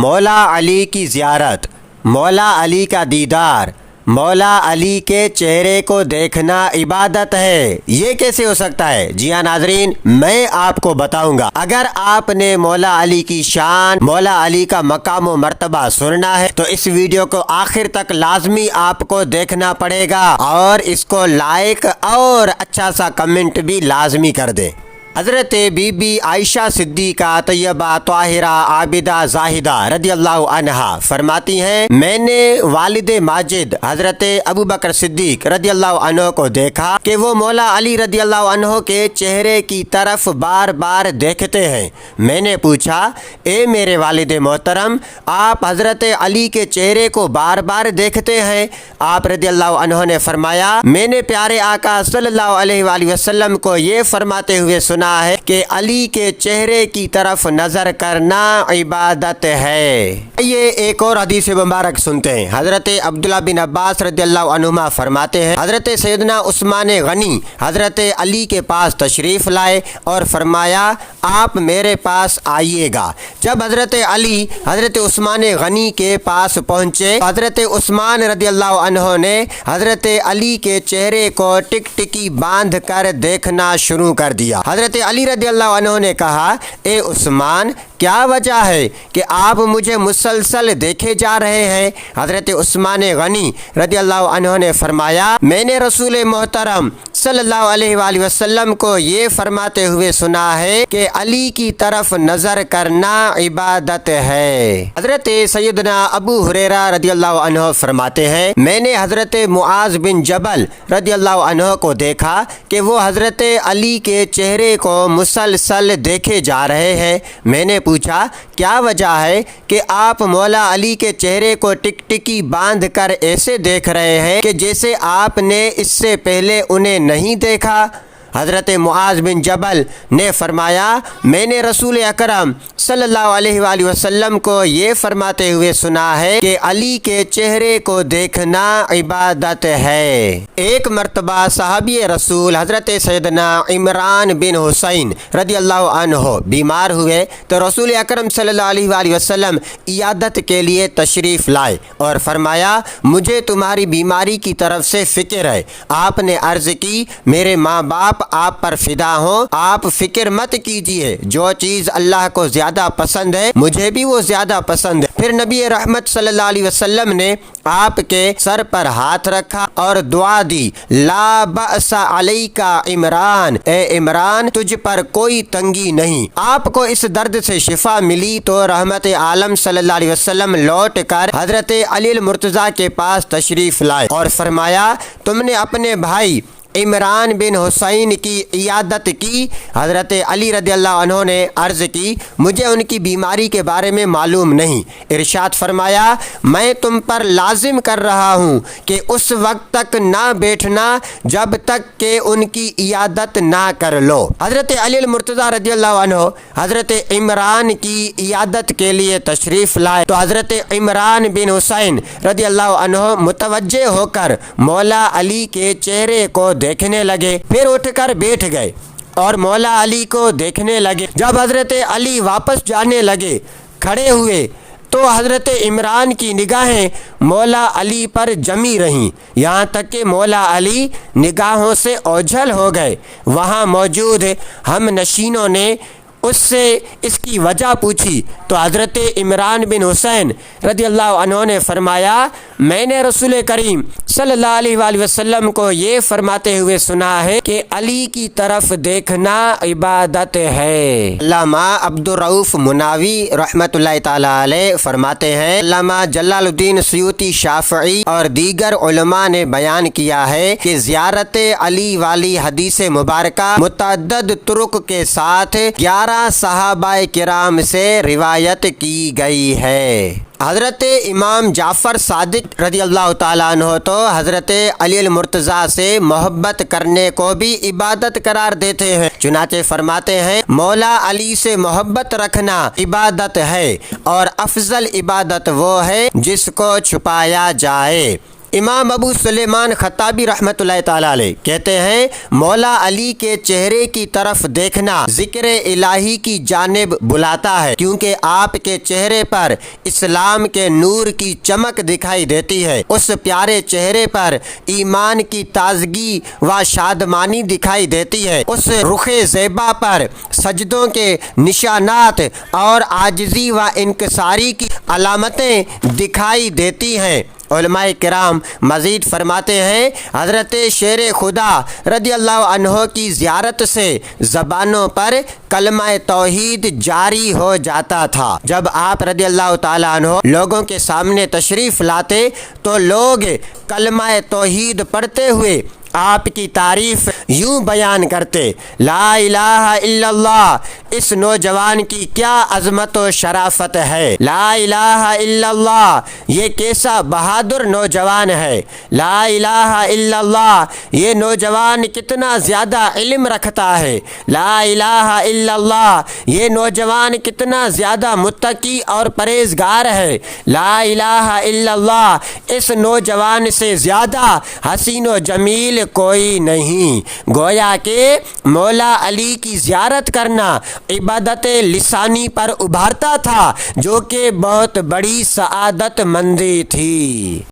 مولا علی کی زیارت، مولا علی کا دیدار، مولا علی کے چہرے کو دیکھنا عبادت ہے، یہ کیسے ہو سکتا ہے؟ جی ہاں ناظرین، میں آپ کو بتاؤں گا۔ اگر آپ نے مولا علی کی شان، مولا علی کا مقام و مرتبہ سننا ہے تو اس ویڈیو کو آخر تک لازمی آپ کو دیکھنا پڑے گا، اور اس کو لائک اور اچھا سا کمنٹ بھی لازمی کر دیں۔ حضرت بی بی عائشہ صدیقہ طیبہ طاہرہ عابدہ زاہدہ رضی اللہ عنہا فرماتی ہیں، میں نے والد ماجد حضرت ابوبکر صدیق رضی اللہ عنہ کو دیکھا کہ وہ مولا علی رضی اللہ عنہ کے چہرے کی طرف بار بار دیکھتے ہیں۔ میں نے پوچھا، اے میرے والد محترم، آپ حضرت علی کے چہرے کو بار بار دیکھتے ہیں؟ آپ رضی اللہ عنہ نے فرمایا، میں نے پیارے آقا صلی اللہ علیہ وآلہ وسلم کو یہ فرماتے ہوئے سنا ہے کہ علی کے چہرے کی طرف نظر کرنا عبادت ہے۔ یہ ایک اور حدیث مبارک سنتے ہیں۔ حضرت عبداللہ بن عباس رضی اللہ عنہما فرماتے ہیں، حضرت سیدنا عثمان غنی حضرت علی کے پاس تشریف لائے اور فرمایا، آپ میرے پاس آئیے گا۔ جب حضرت علی حضرت عثمان غنی کے پاس پہنچے، حضرت عثمان رضی اللہ عنہ نے حضرت علی کے چہرے کو ٹک ٹکی باندھ کر دیکھنا شروع کر دیا۔ حضرت علی رضی اللہ عنہ نے کہا، اے عثمان، کیا وجہ ہے کہ آپ مجھے مسلسل دیکھے جا رہے ہیں؟ حضرت عثمان غنی رضی اللہ عنہ نے فرمایا، میں نے رسول محترم صلی اللہ علیہ وآلہ وسلم کو یہ فرماتے ہوئے سنا ہے کہ علی کی طرف نظر کرنا عبادت ہے۔ حضرت سیدنا ابو ہریرہ رضی اللہ عنہ فرماتے ہیں، میں نے حضرت معاذ بن جبل رضی اللہ عنہ کو دیکھا کہ وہ حضرت علی کے چہرے کو مسلسل دیکھے جا رہے ہیں۔ میں نے پوچھا، کیا وجہ ہے کہ آپ مولا علی کے چہرے کو ٹک ٹکی باندھ کر ایسے دیکھ رہے ہیں کہ جیسے آپ نے اس سے پہلے انہیں نہیں دیکھا؟ حضرت معاذ بن جبل نے فرمایا، میں نے رسول اکرم صلی اللہ علیہ وآلہ وسلم کو یہ فرماتے ہوئے سنا ہے کہ علی کے چہرے کو دیکھنا عبادت ہے۔ ایک مرتبہ صحابی رسول حضرت سیدنا عمران بن حسین رضی اللہ عنہ بیمار ہوئے تو رسول اکرم صلی اللہ علیہ وآلہ وسلم عیادت کے لیے تشریف لائے اور فرمایا، مجھے تمہاری بیماری کی طرف سے فکر ہے۔ آپ نے عرض کی، میرے ماں باپ آپ پر فدا ہوں، آپ فکر مت کیجئے، جو چیز اللہ کو زیادہ پسند ہے مجھے بھی وہ زیادہ پسند ہے۔ پھر نبی رحمت صلی اللہ علیہ وسلم نے آپ کے سر پر ہاتھ رکھا اور دعا دی، لا بأس علیک عمران، اے عمران تجھ پر کوئی تنگی نہیں۔ آپ کو اس درد سے شفا ملی تو رحمت عالم صلی اللہ علیہ وسلم لوٹ کر حضرت علی المرتضیٰ کے پاس تشریف لائے اور فرمایا، تم نے اپنے بھائی عمران بن حسین کی عیادت کی؟ حضرت علی رضی اللہ عنہ نے عرض کی، مجھے ان کی بیماری کے بارے میں معلوم نہیں۔ ارشاد فرمایا، میں تم پر لازم کر رہا ہوں کہ اس وقت تک نہ بیٹھنا جب تک کہ ان کی عیادت نہ کر لو۔ حضرت علی المرتضیٰ رضی اللہ عنہ حضرت عمران کی عیادت کے لیے تشریف لائے تو حضرت عمران بن حسین رضی اللہ عنہ متوجہ ہو کر مولا علی کے چہرے کو دیکھنے لگے، پھر اٹھ کر بیٹھ گئے اور مولا علی کو دیکھنے لگے۔ جب حضرت علی واپس جانے لگے، کھڑے ہوئے تو حضرت عمران کی نگاہیں مولا علی پر جمی رہیں، یہاں تک کہ مولا علی نگاہوں سے اوجھل ہو گئے۔ وہاں موجود ہم نشینوں نے اس سے اس کی وجہ پوچھی تو حضرت عمران بن حسین رضی اللہ عنہ نے فرمایا، میں نے رسول کریم صلی اللہ علیہ وآلہ وسلم کو یہ فرماتے ہوئے سنا ہے کہ علی کی طرف دیکھنا عبادت ہے۔ علامہ عبدالرؤف مناوی رحمۃ اللہ تعالی علیہ فرماتے ہیں، علامہ جلال الدین سیوطی شافعی اور دیگر علماء نے بیان کیا ہے کہ زیارت علی والی حدیث مبارکہ متعدد طرق کے ساتھ 11 صحابہ کرام سے روایت کی گئی ہے۔ حضرت امام جعفر صادق رضی اللہ تعالیٰ عنہ تو حضرت علی المرتضیٰ سے محبت کرنے کو بھی عبادت قرار دیتے ہیں، چنانچہ فرماتے ہیں، مولا علی سے محبت رکھنا عبادت ہے اور افضل عبادت وہ ہے جس کو چھپایا جائے۔ امام ابو سلیمان خطابی رحمۃ اللہ تعالی علیہ کہتے ہیں مولا علی کے چہرے کی طرف دیکھنا ذکر الہی کی جانب بلاتا ہے، کیونکہ آپ کے چہرے پر اسلام کے نور کی چمک دکھائی دیتی ہے۔ اس پیارے چہرے پر ایمان کی تازگی و شادمانی دکھائی دیتی ہے۔ اس رخ زیبا پر سجدوں کے نشانات اور عاجزی و انکساری کی علامتیں دکھائی دیتی ہیں۔ علماء کرام مزید فرماتے ہیں حضرت شیر خدا رضی اللہ عنہ کی زیارت سے زبانوں پر کلمہ توحید جاری ہو جاتا تھا۔ جب آپ رضی اللہ تعالیٰ عنہ لوگوں کے سامنے تشریف لاتے تو لوگ کلمہ توحید پڑھتے ہوئے آپ کی تعریف یوں بیان کرتے، لا الہ الا اللہ، اس نوجوان کی کیا عظمت و شرافت ہے، لا الہ الا اللہ، یہ کیسا بہادر نوجوان ہے، لا الہ الا اللہ، یہ نوجوان کتنا زیادہ علم رکھتا ہے، لا الہ الا اللہ، یہ نوجوان کتنا زیادہ متقی اور پرہیزگار ہے، لا الہ الا اللہ، اس نوجوان سے زیادہ حسین و جمیل کوئی نہیں۔ گویا کہ مولا علی کی زیارت کرنا عبادت لسانی پر ابھارتا تھا، جو کہ بہت بڑی سعادت مندی تھی۔